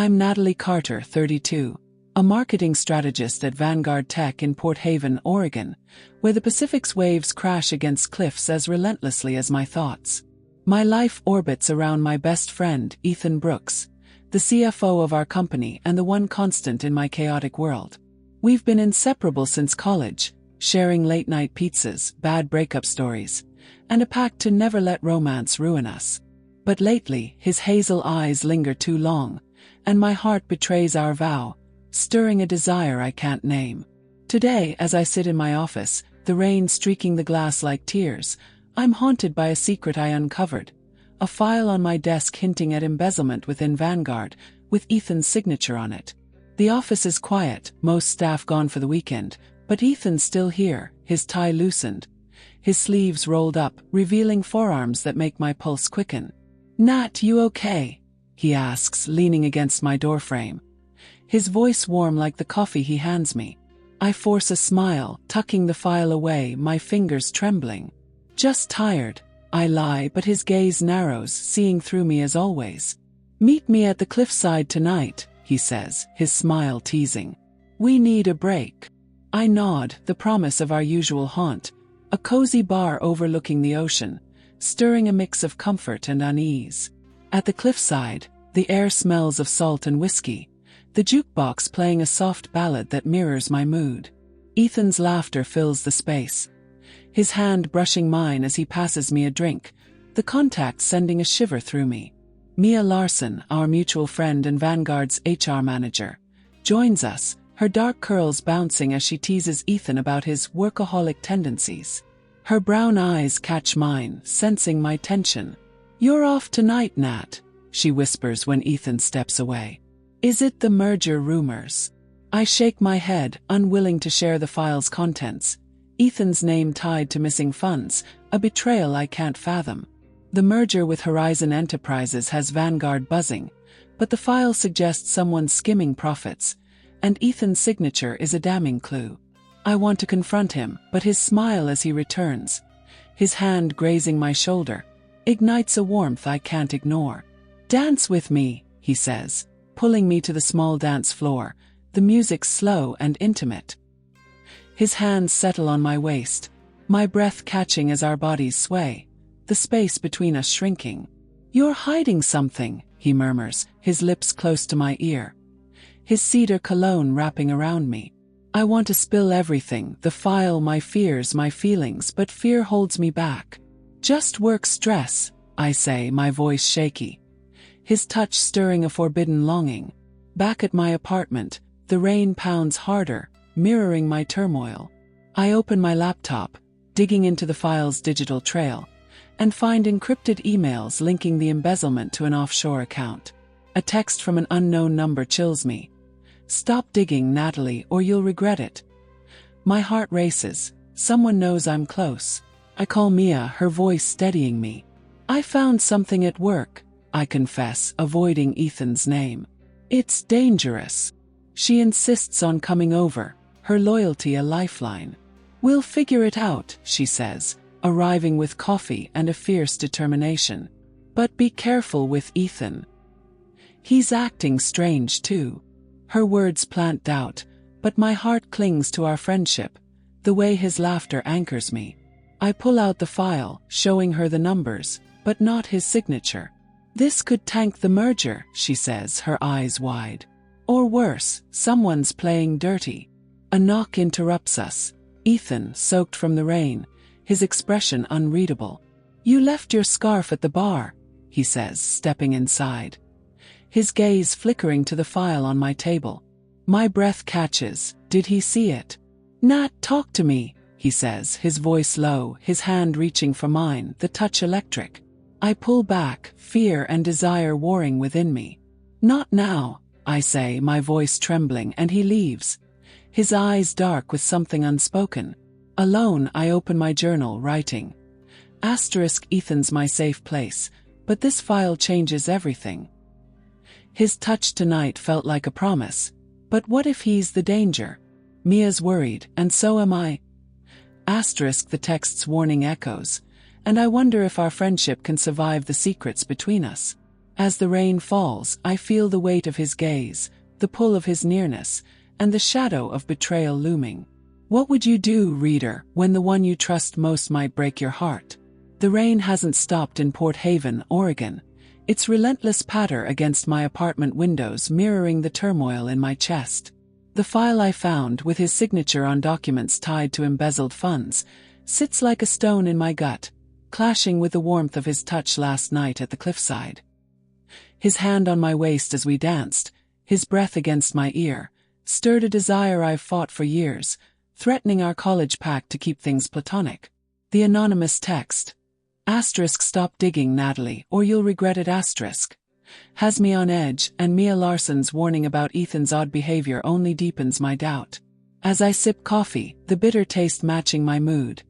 I'm Natalie Carter, 32, a marketing strategist at Vanguard Tech in Port Haven, Oregon, where the Pacific's waves crash against cliffs as relentlessly as my thoughts. My life orbits around my best friend, Ethan Brooks, the CFO of our company and the one constant in my chaotic world. We've been inseparable since college, sharing late-night pizzas, bad breakup stories, and a pact to never let romance ruin us. But lately, his hazel eyes linger too long, and my heart betrays our vow, stirring a desire I can't name. Today, as I sit in my office, the rain streaking the glass like tears, I'm haunted by a secret I uncovered. A file on my desk hinting at embezzlement within Vanguard, with Ethan's signature on it. The office is quiet, most staff gone for the weekend, but Ethan's still here, his tie loosened, his sleeves rolled up, revealing forearms that make my pulse quicken. "Nat, you okay?" he asks, leaning against my doorframe. His voice warm like the coffee he hands me. I force a smile, tucking the file away, my fingers trembling. "Just tired," I lie, but his gaze narrows, seeing through me as always. "Meet me at the cliffside tonight," he says, his smile teasing. "We need a break." I nod, the promise of our usual haunt, a cozy bar overlooking the ocean, stirring a mix of comfort and unease. At the cliffside, the air smells of salt and whiskey, the jukebox playing a soft ballad that mirrors my mood. Ethan's laughter fills the space, his hand brushing mine as he passes me a drink, the contact sending a shiver through me. Mia Larson, our mutual friend and Vanguard's HR manager, joins us, her dark curls bouncing as she teases Ethan about his workaholic tendencies. Her brown eyes catch mine, sensing my tension. "You're off tonight, Nat," she whispers when Ethan steps away. "Is it the merger rumors?" I shake my head, unwilling to share the file's contents. Ethan's name tied to missing funds, a betrayal I can't fathom. The merger with Horizon Enterprises has Vanguard buzzing, but the file suggests someone skimming profits, and Ethan's signature is a damning clue. I want to confront him, but his smile as he returns, his hand grazing my shoulder, ignites a warmth I can't ignore. "Dance with me," he says, pulling me to the small dance floor, the music slow and intimate. His hands settle on my waist, my breath catching as our bodies sway, the space between us shrinking. "You're hiding something," he murmurs, his lips close to my ear, his cedar cologne wrapping around me. I want to spill everything, the file, my fears, my feelings, but fear holds me back. "Just work stress," I say, my voice shaky, his touch stirring a forbidden longing. Back at my apartment, the rain pounds harder, mirroring my turmoil. I open my laptop, digging into the file's digital trail, and find encrypted emails linking the embezzlement to an offshore account. A text from an unknown number chills me. "Stop digging, Natalie, or you'll regret it." My heart races. Someone knows I'm close. I call Mia, her voice steadying me. "I found something at work," I confess, avoiding Ethan's name. "It's dangerous." She insists on coming over, her loyalty a lifeline. "We'll figure it out," she says, arriving with coffee and a fierce determination. "But be careful with Ethan. He's acting strange too." Her words plant doubt, but my heart clings to our friendship, the way his laughter anchors me. I pull out the file, showing her the numbers, but not his signature. "This could tank the merger," she says, her eyes wide. "Or worse, someone's playing dirty." A knock interrupts us. Ethan, soaked from the rain, his expression unreadable. "You left your scarf at the bar," he says, stepping inside, his gaze flickering to the file on my table. My breath catches. Did he see it? "Nat, talk to me," he says, his voice low, his hand reaching for mine, the touch electric. I pull back, fear and desire warring within me. "Not now," I say, my voice trembling, and he leaves, his eyes dark with something unspoken. Alone, I open my journal, writing. Ethan's my safe place, but this file changes everything. His touch tonight felt like a promise. But what if he's the danger? Mia's worried, and so am I. The text's warning echoes, and I wonder if our friendship can survive the secrets between us. As the rain falls, I feel the weight of his gaze, the pull of his nearness, and the shadow of betrayal looming. What would you do, reader, when the one you trust most might break your heart? The rain hasn't stopped in Port Haven, Oregon, its relentless patter against my apartment windows mirroring the turmoil in my chest. The file I found, with his signature on documents tied to embezzled funds, sits like a stone in my gut, clashing with the warmth of his touch last night at the cliffside. His hand on my waist as we danced, his breath against my ear, stirred a desire I've fought for years, threatening our college pact to keep things platonic. The anonymous text, "Stop digging, Natalie, or you'll regret it," has me on edge, and Mia Larson's warning about Ethan's odd behavior only deepens my doubt. As I sip coffee, the bitter taste matching my mood,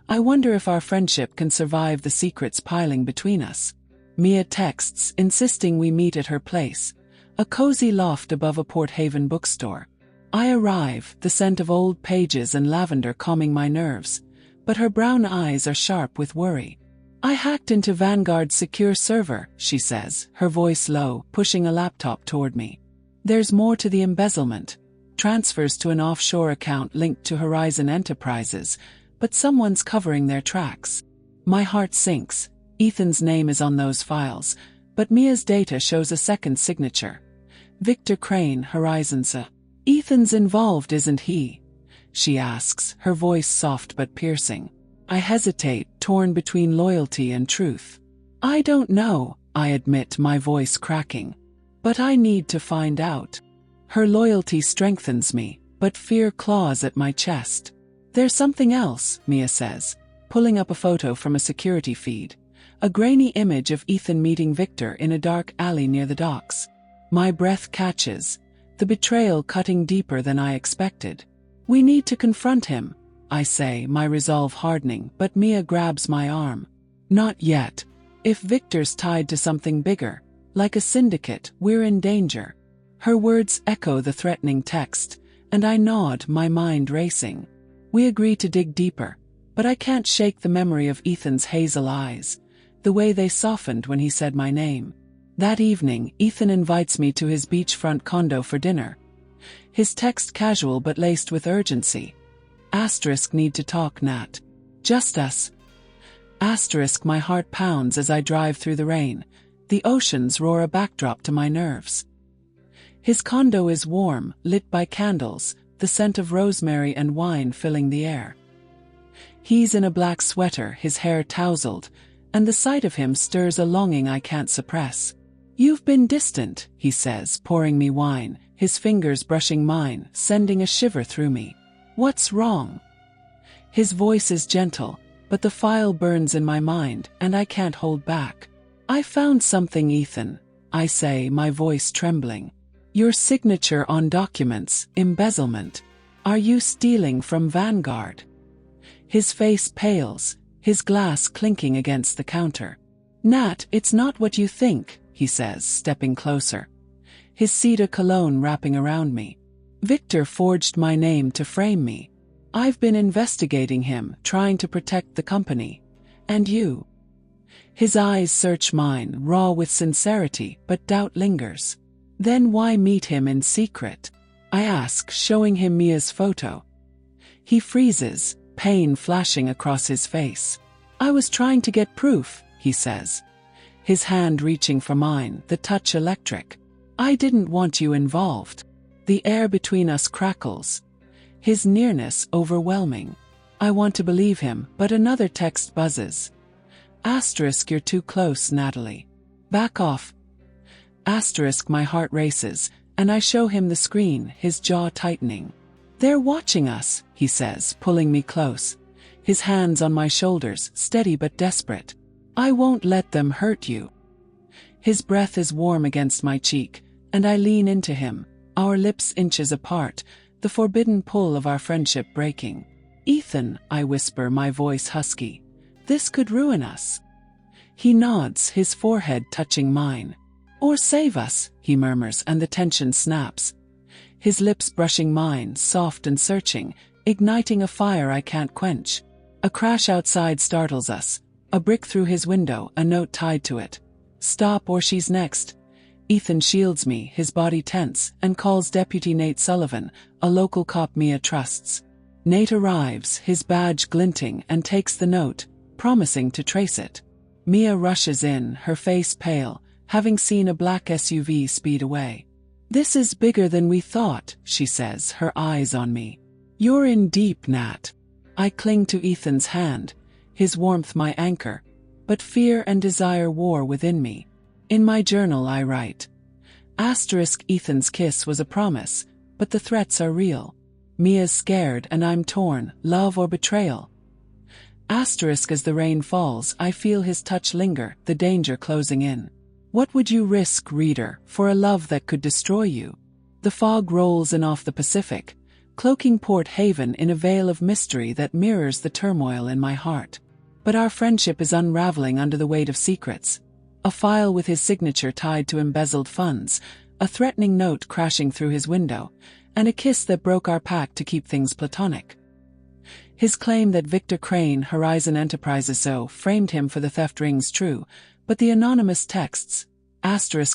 I wonder if our friendship can survive the secrets piling between us. Mia texts, insisting we meet at her place, a cozy loft above a Port Haven bookstore. I arrive, the scent of old pages and lavender calming my nerves, but her brown eyes are sharp with worry. "I hacked into Vanguard's secure server," she says, her voice low, pushing a laptop toward me. "There's more to the embezzlement. Transfers to an offshore account linked to Horizon Enterprises, but someone's covering their tracks." My heart sinks. Ethan's name is on those files, but Mia's data shows a second signature. Victor Crane, Horizonsa. "Ethan's involved, isn't he?" she asks, her voice soft but piercing. I hesitate, torn between loyalty and truth. "I don't know," I admit, my voice cracking. "But I need to find out." Her loyalty strengthens me, but fear claws at my chest. "There's something else," Mia says, pulling up a photo from a security feed. A grainy image of Ethan meeting Victor in a dark alley near the docks. My breath catches, the betrayal cutting deeper than I expected. "We need to confront him," I say, my resolve hardening, but Mia grabs my arm. "Not yet. If Victor's tied to something bigger, like a syndicate, we're in danger." Her words echo the threatening text, and I nod, my mind racing. We agree to dig deeper, but I can't shake the memory of Ethan's hazel eyes, the way they softened when he said my name. That evening, Ethan invites me to his beachfront condo for dinner. His text casual but laced with urgency. "Need to talk, Nat. Just us." My heart pounds as I drive through the rain. The oceans roar a backdrop to my nerves. His condo is warm, lit by candles, the scent of rosemary and wine filling the air. He's in a black sweater, his hair tousled, and the sight of him stirs a longing I can't suppress. "You've been distant," he says, pouring me wine, his fingers brushing mine, sending a shiver through me. "What's wrong?" His voice is gentle, but the file burns in my mind, and I can't hold back. "I found something, Ethan," I say, my voice trembling. "Your signature on documents, embezzlement. Are you stealing from Vanguard?" His face pales, his glass clinking against the counter. "Nat, it's not what you think," he says, stepping closer. His cedar cologne wrapping around me. "Victor forged my name to frame me. I've been investigating him, trying to protect the company. And you?" His eyes search mine, raw with sincerity, but doubt lingers. "Then why meet him in secret?" I ask, showing him Mia's photo. He freezes, pain flashing across his face. "I was trying to get proof," he says, his hand reaching for mine, the touch electric. "I didn't want you involved." The air between us crackles, his nearness overwhelming. I want to believe him, but another text buzzes. "You're too close, Natalie. Back off." My heart races, and I show him the screen, his jaw tightening. "They're watching us," he says, pulling me close, his hands on my shoulders, steady but desperate. "I won't let them hurt you." His breath is warm against my cheek, and I lean into him, our lips inches apart, the forbidden pull of our friendship breaking. "Ethan," I whisper, my voice husky, "this could ruin us." He nods, his forehead touching mine. "Or save us," he murmurs, and the tension snaps. His lips brushing mine, soft and searching, igniting a fire I can't quench. A crash outside startles us. A brick through his window, a note tied to it. Stop or she's next. Ethan shields me, his body tense, and calls Deputy Nate Sullivan, a local cop Mia trusts. Nate arrives, his badge glinting, and takes the note, promising to trace it. Mia rushes in, her face pale, having seen a black SUV speed away. "This is bigger than we thought," she says, her eyes on me. "You're in deep, Nat." I cling to Ethan's hand, his warmth my anchor, but fear and desire war within me. In my journal I write, Ethan's kiss was a promise, but the threats are real. Mia's scared and I'm torn, love or betrayal. As the rain falls, I feel his touch linger, the danger closing in. What would you risk, reader, for a love that could destroy you? The fog rolls in off the Pacific, cloaking Port Haven in a veil of mystery that mirrors the turmoil in my heart. But our friendship is unraveling under the weight of secrets. A file with his signature tied to embezzled funds, a threatening note crashing through his window, and a kiss that broke our pact to keep things platonic. His claim that Victor Crane, Horizon Enterprises framed him for the theft rings true, but the anonymous texts,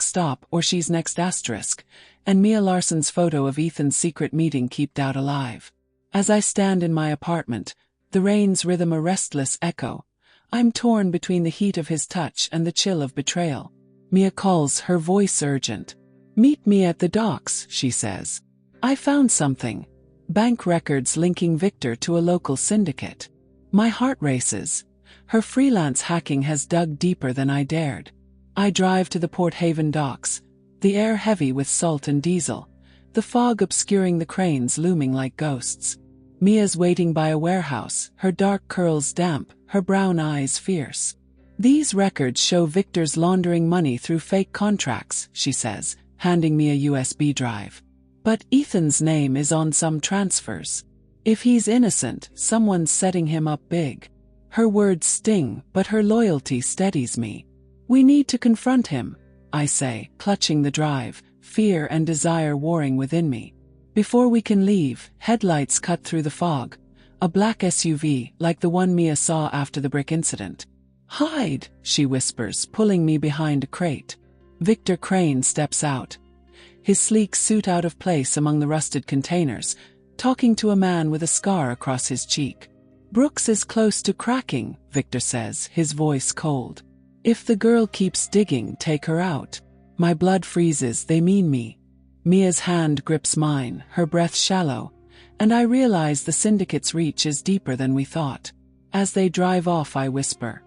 stop or she's next and Mia Larson's photo of Ethan's secret meeting keep doubt alive. As I stand in my apartment, the rain's rhythm a restless echo. I'm torn between the heat of his touch and the chill of betrayal. Mia calls, her voice urgent. "Meet me at the docks," she says. "I found something. Bank records linking Victor to a local syndicate." My heart races. Her freelance hacking has dug deeper than I dared. I drive to the Port Haven docks, the air heavy with salt and diesel, the fog obscuring the cranes looming like ghosts. Mia's waiting by a warehouse, her dark curls damp, her brown eyes fierce. "These records show Victor's laundering money through fake contracts," she says, handing me a USB drive. "But Ethan's name is on some transfers. If he's innocent, someone's setting him up big." Her words sting, but her loyalty steadies me. "We need to confront him," I say, clutching the drive, fear and desire warring within me. Before we can leave, headlights cut through the fog. A black SUV, like the one Mia saw after the brick incident. "Hide," she whispers, pulling me behind a crate. Victor Crane steps out, his sleek suit out of place among the rusted containers, talking to a man with a scar across his cheek. "Brooks is close to cracking," Victor says, his voice cold. "If the girl keeps digging, take her out." My blood freezes, they mean me. Mia's hand grips mine, her breath shallow, and I realize the syndicate's reach is deeper than we thought. As they drive off, I whisper,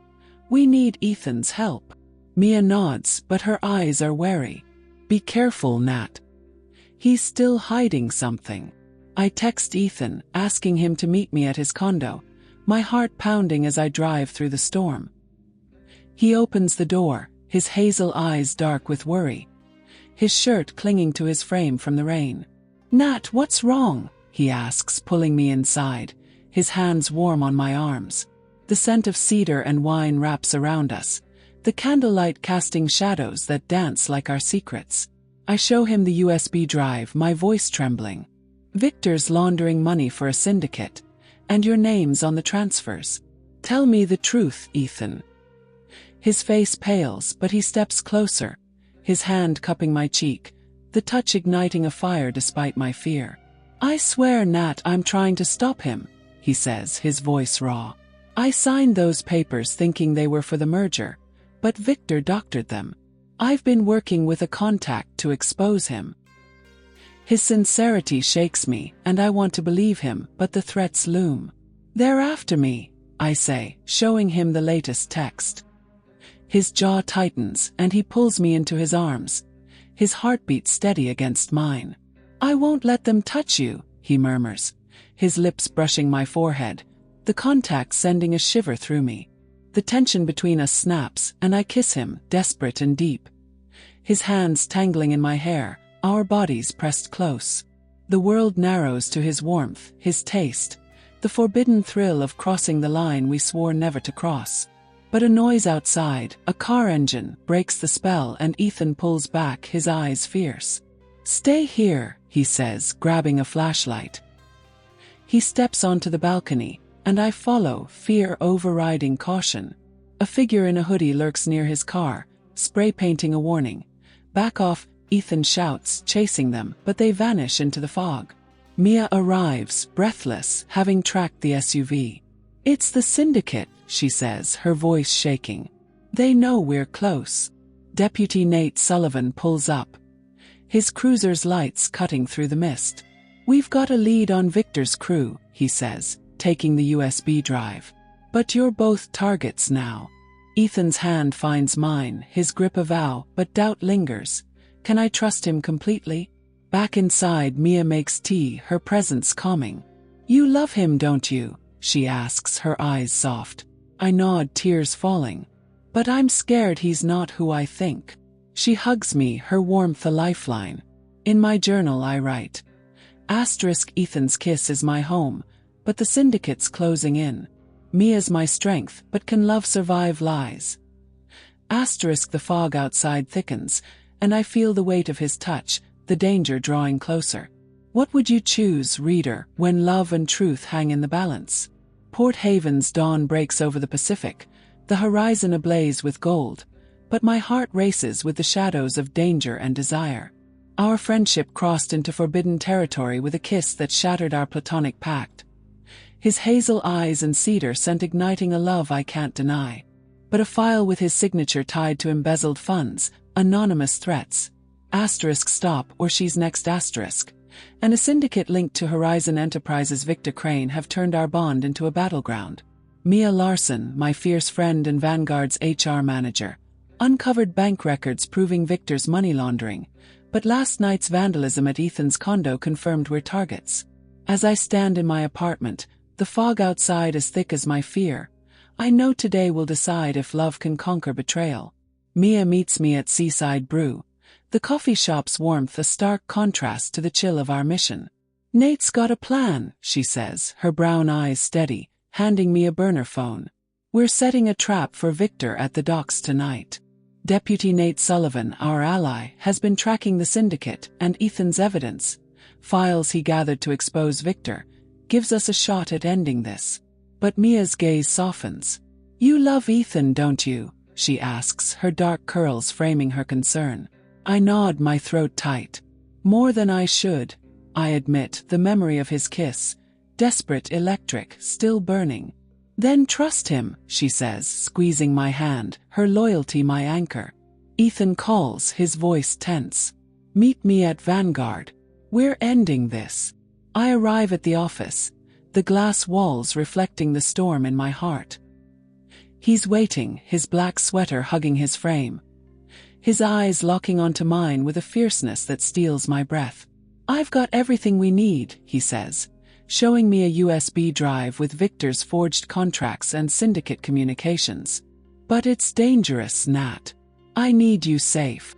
"We need Ethan's help." Mia nods, but her eyes are wary. "Be careful, Nat. He's still hiding something." I text Ethan, asking him to meet me at his condo, my heart pounding as I drive through the storm. He opens the door, his hazel eyes dark with worry, his shirt clinging to his frame from the rain. "Nat, what's wrong?" he asks, pulling me inside, his hands warm on my arms. The scent of cedar and wine wraps around us, the candlelight casting shadows that dance like our secrets. I show him the USB drive, my voice trembling. "Victor's laundering money for a syndicate, and your name's on the transfers. Tell me the truth, Ethan." His face pales, but he steps closer, his hand cupping my cheek, the touch igniting a fire despite my fear. "I swear, Nat, I'm trying to stop him," he says, his voice raw. "I signed those papers thinking they were for the merger, but Victor doctored them. I've been working with a contact to expose him." His sincerity shakes me, and I want to believe him, but the threats loom. "They're after me," I say, showing him the latest text. His jaw tightens, and he pulls me into his arms, his heartbeat steady against mine. "I won't let them touch you," he murmurs, his lips brushing my forehead, the contact sending a shiver through me. The tension between us snaps, and I kiss him, desperate and deep. His hands tangling in my hair, our bodies pressed close. The world narrows to his warmth, his taste, the forbidden thrill of crossing the line we swore never to cross. But a noise outside, a car engine, breaks the spell, and Ethan pulls back, his eyes fierce. "Stay here," he says, grabbing a flashlight. He steps onto the balcony, and I follow, fear overriding caution. A figure in a hoodie lurks near his car, spray painting a warning. "Back off," Ethan shouts, chasing them, but they vanish into the fog. Mia arrives, breathless, having tracked the SUV. "It's the syndicate," she says, her voice shaking. "They know we're close." Deputy Nate Sullivan pulls up, his cruiser's lights cutting through the mist. "We've got a lead on Victor's crew," he says, taking the USB drive. "But you're both targets now." Ethan's hand finds mine, his grip a vow, but doubt lingers. Can I trust him completely? Back inside, Mia makes tea, her presence calming. "You love him, don't you?" she asks, her eyes soft. I nod, tears falling. "But I'm scared he's not who I think." She hugs me, her warmth a lifeline. In my journal I write, Ethan's kiss is my home, but the syndicate's closing in. Mia's my strength, but can love survive lies? The fog outside thickens, and I feel the weight of his touch, the danger drawing closer. What would you choose, reader, when love and truth hang in the balance? Port Haven's dawn breaks over the Pacific, the horizon ablaze with gold, but my heart races with the shadows of danger and desire. Our friendship crossed into forbidden territory with a kiss that shattered our platonic pact. His hazel eyes and cedar scent igniting a love I can't deny. But a file with his signature tied to embezzled funds, anonymous threats. Stop or she's next asterisk. And a syndicate linked to Horizon Enterprises' Victor Crane have turned our bond into a battleground. Mia Larson, my fierce friend and Vanguard's HR manager, uncovered bank records proving Victor's money laundering, but last night's vandalism at Ethan's condo confirmed we're targets. As I stand in my apartment, the fog outside as thick as my fear, I know today will decide if love can conquer betrayal. Mia meets me at Seaside Brew, the coffee shop's warmth a stark contrast to the chill of our mission. "Nate's got a plan," she says, her brown eyes steady, handing me a burner phone. "We're setting a trap for Victor at the docks tonight." Deputy Nate Sullivan, our ally, has been tracking the syndicate and Ethan's evidence, files he gathered to expose Victor, gives us a shot at ending this. But Mia's gaze softens. "You love Ethan, don't you?" she asks, her dark curls framing her concern. I nod, my throat tight. "More than I should," I admit, the memory of his kiss, desperate, electric, still burning. "Then trust him," she says, squeezing my hand, her loyalty my anchor. Ethan calls, his voice tense. "Meet me at Vanguard. We're ending this." I arrive at the office, the glass walls reflecting the storm in my heart. He's waiting, his black sweater hugging his frame, his eyes locking onto mine with a fierceness that steals my breath. "I've got everything we need," he says, showing me a USB drive with Victor's forged contracts and syndicate communications. "But it's dangerous, Nat. I need you safe."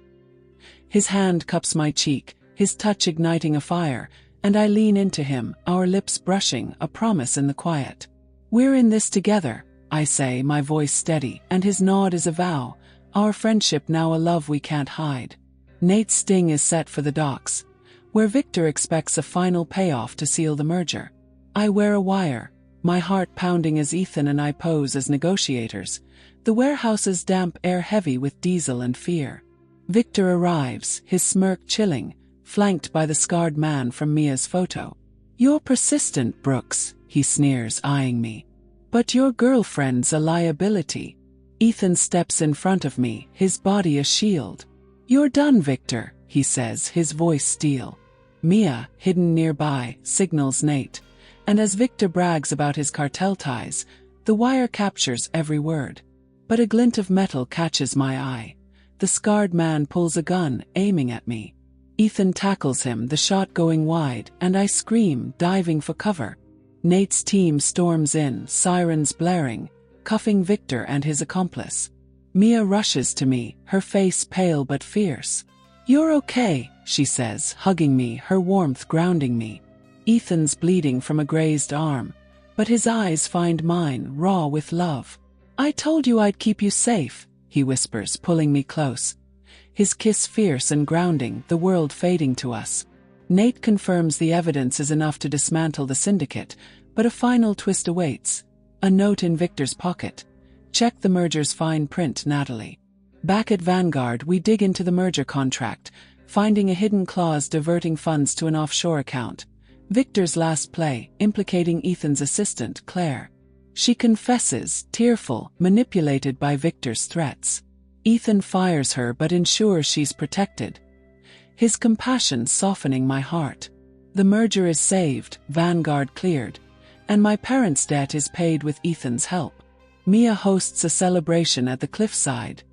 His hand cups my cheek, his touch igniting a fire, and I lean into him, our lips brushing, a promise in the quiet. "We're in this together," I say, my voice steady, and his nod is a vow, our friendship now a love we can't hide. Nate's sting is set for the docks, where Victor expects a final payoff to seal the merger. I wear a wire, my heart pounding as Ethan and I pose as negotiators, the warehouse's damp air heavy with diesel and fear. Victor arrives, his smirk chilling, flanked by the scarred man from Mia's photo. "You're persistent, Brooks," he sneers, eyeing me. "But your girlfriend's a liability." Ethan steps in front of me, his body a shield. "You're done, Victor," he says, his voice steel. Mia, hidden nearby, signals Nate, and as Victor brags about his cartel ties, the wire captures every word. But a glint of metal catches my eye. The scarred man pulls a gun, aiming at me. Ethan tackles him, the shot going wide, and I scream, diving for cover. Nate's team storms in, sirens blaring, cuffing Victor and his accomplice. Mia rushes to me, her face pale but fierce. "You're okay," she says, hugging me, her warmth grounding me. Ethan's bleeding from a grazed arm, but his eyes find mine, raw with love. "I told you I'd keep you safe," he whispers, pulling me close. His kiss fierce and grounding, the world fading to us. Nate confirms the evidence is enough to dismantle the syndicate, but a final twist awaits. A note in Victor's pocket. "Check the merger's fine print, Natalie." Back at Vanguard, we dig into the merger contract, finding a hidden clause diverting funds to an offshore account. Victor's last play, implicating Ethan's assistant, Claire. She confesses, tearful, manipulated by Victor's threats. Ethan fires her but ensures she's protected, his compassion softening my heart. The merger is saved, Vanguard cleared, and my parents' debt is paid with Ethan's help. Mia hosts a celebration at the cliffside,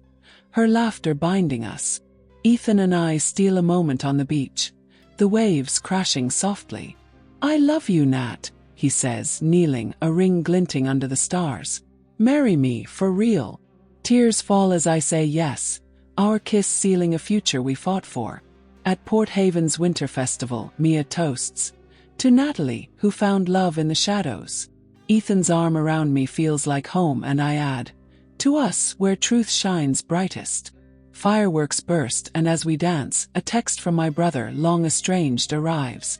her laughter binding us. Ethan and I steal a moment on the beach, the waves crashing softly. "I love you, Nat," he says, kneeling, a ring glinting under the stars. "Marry me, for real." Tears fall as I say yes, our kiss sealing a future we fought for. At Port Haven's Winter Festival, Mia toasts to Natalie, who found love in the shadows. Ethan's arm around me feels like home, and I add, to us, where truth shines brightest. Fireworks burst, and as we dance, a text from my brother, long estranged, arrives.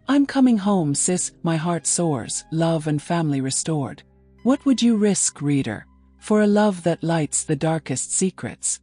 "I'm coming home, sis," my heart soars, love and family restored. What would you risk, reader, for a love that lights the darkest secrets?